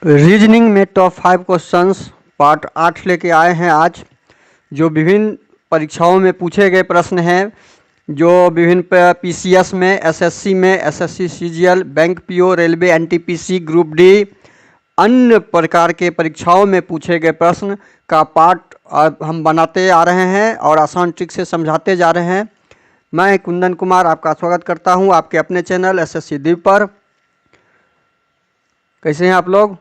Reasoning में top 5 questions part 8 लेके आए हैं आज, जो विभिन्न परीक्षाओं में पूछे गए प्रश्न हैं, जो विभिन्न पीसीएस में, एसएससी में, SSC CGL, bank PO, railway, NTPC, group D, अन्य प्रकार के परीक्षाओं में पूछे गए प्रश्न का पार्ट हम बनाते आ रहे हैं और आसान ट्रिक से समझाते जा रहे हैं। मैं कुंदन कुमार आपका स्वागत करता हूं आपके अपने चैनल एसएससी दीप पर। कैसे हैं आप लोग?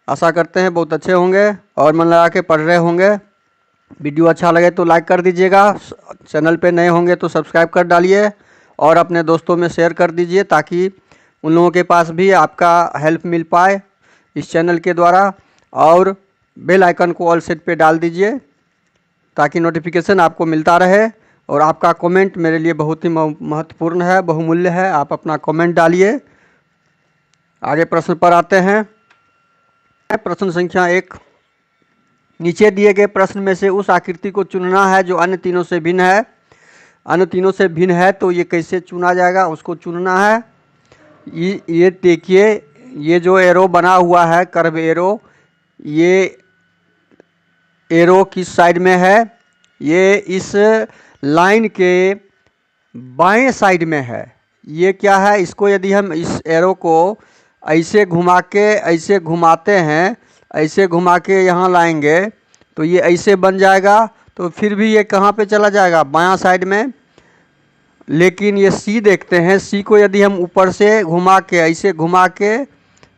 आशा करते हैं बहुत अच्छे होंगे और मन लगा के पढ़ रहे होंगे। वीडियो अच्छा लगे तो लाइक कर दीजिएगा, चैनल पे नए होंगे तो सब्सक्राइब कर डालिए और अपने दोस्तों में शेयर कर दीजिए ताकि उन लोगों के पास भी आपका हेल्प मिल पाए इस चैनल के द्वारा। और बेल आइकन को ऑल सेट पे डाल दीजिए ताकि नोटिफिकेशन आपको मिलता रहे। और आपका कमेंट मेरे लिए बहुत ही महत्वपूर्ण है, बहुमूल्य है। आप अपना कमेंट डालिए। आगे प्रश्न पर आते हैं। प्रश्न संख्या 1, नीचे दिए गए प्रश्न में से उस आकृति को चुनना है जो अन्य तीनों से भिन्न है। अन्य तीनों से भिन्न है तो ये कैसे चुना जाएगा, उसको चुनना है। ये देखिए, ये जो एरो बना हुआ है, कर्व एरो, ये एरो किस साइड में है? ये इस लाइन के बाएं साइड में है। ये क्या है? इसको यदि हम इस एरो को ऐसे घुमा के, ऐसे घुमाते हैं, ऐसे घुमा के यहाँ लाएंगे तो ये ऐसे बन जाएगा। तो फिर भी ये कहाँ पे चला जाएगा? बायां साइड में। लेकिन ये सी देखते हैं, सी को यदि हम ऊपर से घुमा के, ऐसे घुमा के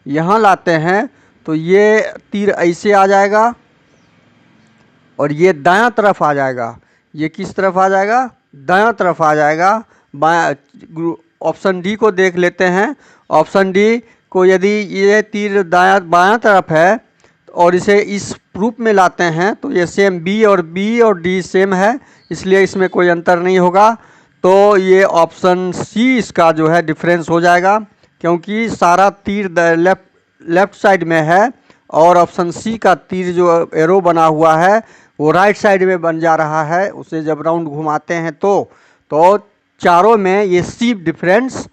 यहाँ लाते हैं तो ये तीर ऐसे आ जाएगा और ये दायां तरफ आ जाएगा। ये किस तरफ आ जाएगा? दायां तरफ आ जाएगा। बायां, ऑप्शन डी को देख लेते हैं। ऑप्शन डी को यदि ये तीर बायां तरफ है और इसे इस रूप में लाते हैं तो ये सेम बी और डी सेम है, इसलिए इसमें कोई अंतर नहीं होगा। तो ये ऑप्शन सी इसका जो है डिफरेंस हो जाएगा, क्योंकि सारा तीर लेफ्ट साइड में है और ऑप्शन सी का तीर जो एरो बना हुआ है वो राइट साइड में बन जा रहा है। उसे जब राउंड घुमाते हैं तो चारों में ये सी डिफरेंस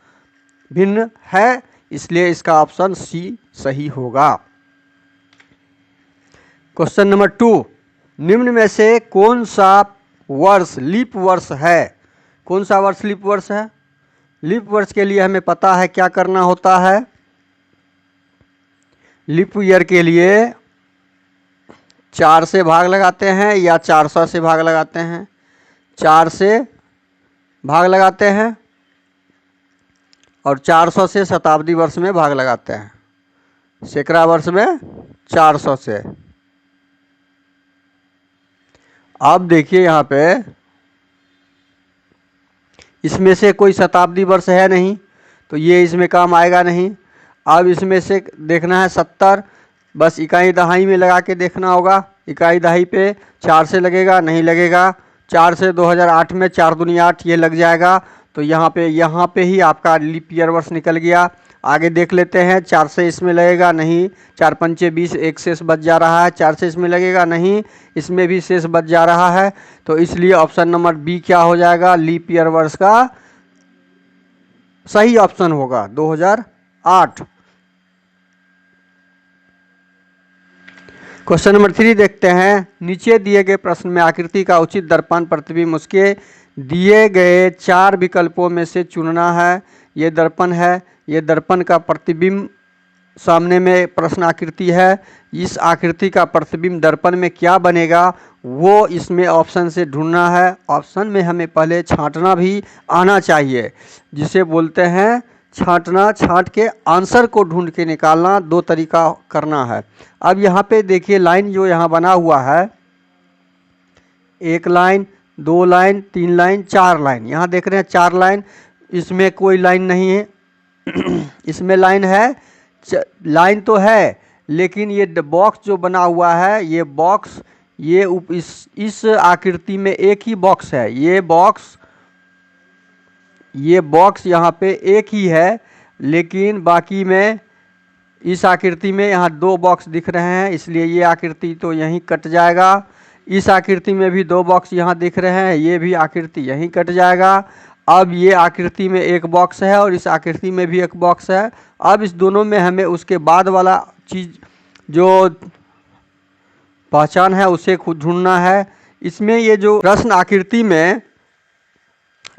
भिन्न है, इसलिए इसका ऑप्शन सी सही होगा। क्वेश्चन नंबर 2, निम्न में से कौन सा वर्ष लीप वर्ष है? कौन सा वर्ष लीप वर्ष है? लीप वर्ष के लिए हमें पता है क्या करना होता है। लीप ईयर के लिए 4 से भाग लगाते हैं या 400 से भाग लगाते हैं? 4 से भाग लगाते हैं और 400 से शताब्दी वर्ष में भाग लगाते हैं। सैकड़ा वर्ष में 400 से। अब देखिए यहाँ पे इसमें से कोई शताब्दी वर्ष है नहीं, तो ये इसमें काम आएगा नहीं। अब इसमें से देखना है 70, बस इकाई दहाई में लगा के देखना होगा। इकाई दहाई पे 4 से लगेगा, नहीं लगेगा। 4 से 2008 में 4 दूनी 8 ये लग जाएगा, तो यहाँ पे ही आपका लीप ईयर वर्ष निकल गया। आगे देख लेते हैं, 4 से इसमें लगेगा, नहीं। 4 पंचे 20, एक शेष बच जा रहा है। 4 से इसमें लगेगा, नहीं, इसमें भी शेष बच जा रहा है। तो इसलिए ऑप्शन नंबर बी क्या हो जाएगा? लीप ईयर वर्ष का सही ऑप्शन होगा 2008। क्वेश्चन नंबर 3 देखते हैं। नीचे दिए गए प्रश्न में आकृति का उचित दर्पण प्रतिबिंब उसके दिए गए 4 विकल्पों में से चुनना है। ये दर्पण है, ये दर्पण का प्रतिबिंब सामने में प्रश्न आकृति है। इस आकृति का प्रतिबिंब दर्पण में क्या बनेगा वो इसमें ऑप्शन से ढूंढना है। ऑप्शन में हमें पहले छांटना भी आना चाहिए, जिसे बोलते हैं छांटना। छांट के आंसर को ढूंढ के निकालना, 2 तरीका करना है। अब यहाँ पे देखिए, लाइन जो यहाँ बना हुआ है, 1 लाइन, 2 लाइन, 3 लाइन, 4 लाइन। यहाँ देख रहे हैं 4 लाइन, इसमें कोई लाइन नहीं है। इसमें लाइन है, लाइन तो है, लेकिन ये बॉक्स जो बना हुआ है, ये बॉक्स, ये इस आकृति में एक ही बॉक्स है। ये बॉक्स यहाँ पे एक ही है, लेकिन बाकी में इस आकृति में यहाँ 2 बॉक्स दिख रहे हैं, इसलिए ये आकृति तो यहीं कट जाएगा। इस आकृति में भी 2 बॉक्स यहाँ दिख रहे हैं, ये भी आकृति यहीं कट जाएगा। अब ये आकृति में एक बॉक्स है और इस आकृति में भी एक बॉक्स है। अब इस दोनों में हमें उसके बाद वाला चीज़ जो पहचान है उसे खुद ढूंढना है। इसमें ये जो प्रश्न आकृति में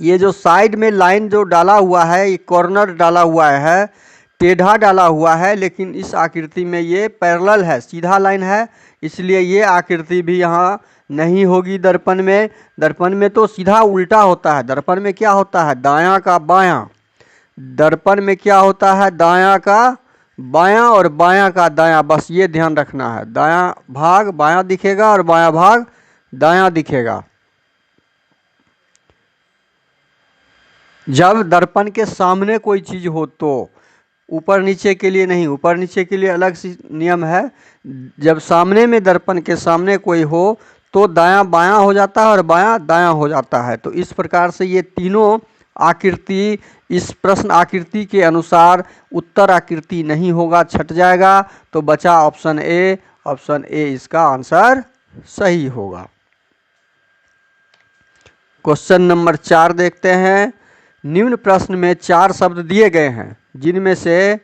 ये जो साइड में लाइन जो डाला हुआ है, ये कॉर्नर डाला हुआ है, टेढ़ा डाला हुआ है, लेकिन इस आकृति में ये पैरेलल है, सीधा लाइन है, इसलिए ये आकृति भी यहाँ नहीं होगी दर्पण में। दर्पण में तो सीधा उल्टा होता है। दर्पण में क्या होता है? दायां का बायां। दर्पण में क्या होता है? दायां का बायां और बायां का दायां। बस ये ध्यान रखना है, दायां भाग बायां दिखेगा और बायां भाग दायां दिखेगा। जब दर्पण के सामने कोई चीज़ हो तो, ऊपर नीचे के लिए नहीं, ऊपर नीचे के लिए अलग सी नियम है। जब सामने में दर्पण के सामने कोई हो तो दायां बायां हो जाता है और बायां दायां हो जाता है। तो इस प्रकार से ये तीनों आकृति इस प्रश्न आकृति के अनुसार उत्तर आकृति नहीं होगा, छट जाएगा। तो बचा ऑप्शन ए। ऑप्शन ए इसका आंसर सही होगा। क्वेश्चन नंबर 4 देखते हैं। निम्न प्रश्न में 4 शब्द दिए गए हैं, जिनमें से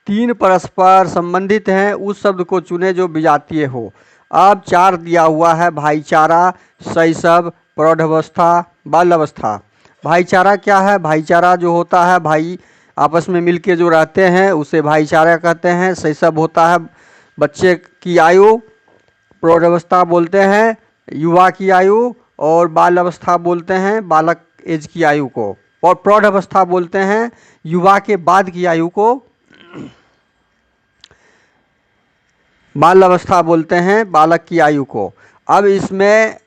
3 परस्पर संबंधित हैं। उस शब्द को चुने जो विजातीय हो। अब 4 दिया हुआ है, भाईचारा, शैशव, प्रौढ़ावस्था, बाल्यावस्था। भाईचारा क्या है? भाईचारा जो होता है, भाई आपस में मिलके जो रहते हैं उसे भाईचारा कहते हैं। शैशव होता है बच्चे की आयु, प्रौढ़ावस्था बोलते हैं युवा की आयु, और बाल्यावस्था बोलते हैं बालक एज की आयु को, और प्रौढ़ावस्था बोलते हैं युवा के बाद की आयु को। बाल्यावस्था बोलते हैं बालक की आयु को। अब इसमें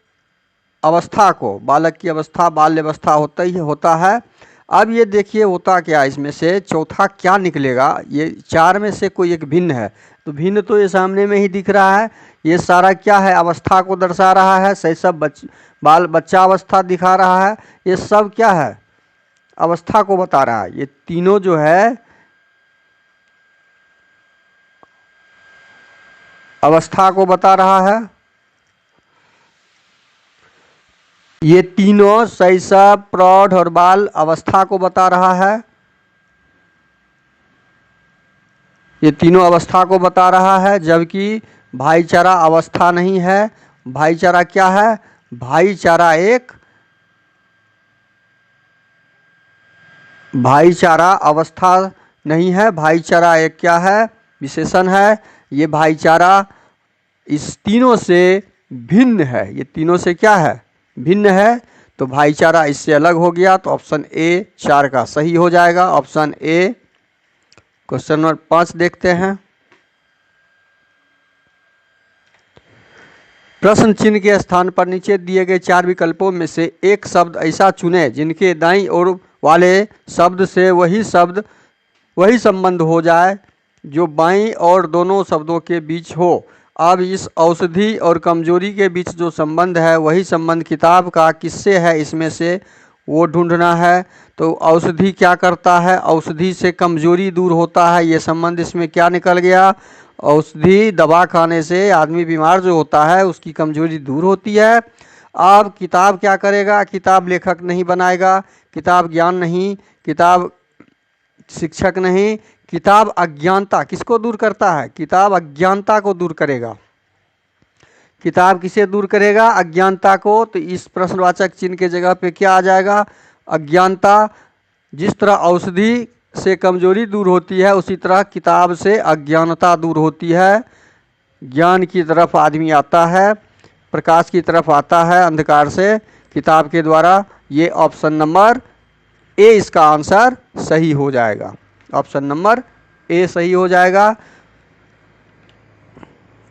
अवस्था को, बालक की अवस्था बाल्यावस्था होता है। अब ये देखिए होता क्या, इसमें से चौथा क्या निकलेगा? ये 4 में से कोई एक भिन्न है, तो भिन्न तो ये सामने में ही दिख रहा है। ये सारा क्या है? अवस्था को दर्शा रहा है। शैशव बच्चा अवस्था दिखा रहा है। ये सब क्या है? अवस्था को बता रहा है। ये तीनों जो है अवस्था को बता रहा है। ये तीनों शैशव, प्रौढ़ और बाल अवस्था को बता रहा है। ये तीनों अवस्था को बता रहा है, जबकि भाईचारा अवस्था नहीं है। भाईचारा क्या है? भाईचारा अवस्था नहीं है। भाईचारा एक क्या है? विशेषण है। ये भाईचारा इस तीनों से भिन्न है। ये तीनों से क्या है? भिन्न है। तो भाईचारा इससे अलग हो गया। तो ऑप्शन ए 4 का सही हो जाएगा। Option A. क्वेश्चन नंबर 5 देखते हैं। प्रश्न चिन्ह के स्थान पर नीचे दिए गए 4 विकल्पों में से एक शब्द ऐसा चुनें जिनके दाईं ओर वाले शब्द से वही संबंध हो जाए जो बाईं और दोनों शब्दों के बीच हो। अब इस औषधि और कमजोरी के बीच जो संबंध है वही संबंध किताब का किससे है, इसमें से वो ढूंढना है। तो औषधि क्या करता है? औषधि से कमजोरी दूर होता है। ये संबंध इसमें क्या निकल गया? औषधि दवा खाने से आदमी बीमार जो होता है उसकी कमजोरी दूर होती है। अब किताब क्या करेगा? किताब लेखक नहीं बनाएगा, किताब ज्ञान नहीं, किताब शिक्षक नहीं, किताब अज्ञानता किसको दूर करता है? किताब अज्ञानता को दूर करेगा। किताब किसे दूर करेगा? अज्ञानता को। तो इस प्रश्नवाचक चिन्ह के जगह पे क्या आ जाएगा? अज्ञानता। जिस तरह औषधि से कमजोरी दूर होती है उसी तरह किताब से अज्ञानता दूर होती है। ज्ञान की तरफ आदमी आता है, प्रकाश की तरफ आता है अंधकार से किताब के द्वारा। ये ऑप्शन नंबर ए इसका आंसर सही हो जाएगा। ऑप्शन नंबर ए सही हो जाएगा।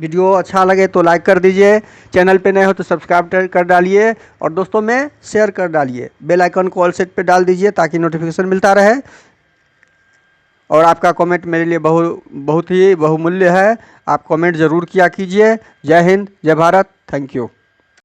वीडियो अच्छा लगे तो लाइक कर दीजिए, चैनल पे नए हो तो सब्सक्राइब कर डालिए और दोस्तों में शेयर कर डालिए। बेल आइकन को ऑल सेट पे डाल दीजिए ताकि नोटिफिकेशन मिलता रहे। और आपका कमेंट मेरे लिए बहुत ही बहुमूल्य है। आप कमेंट ज़रूर किया कीजिए। जय हिंद, जय भारत, थैंक यू।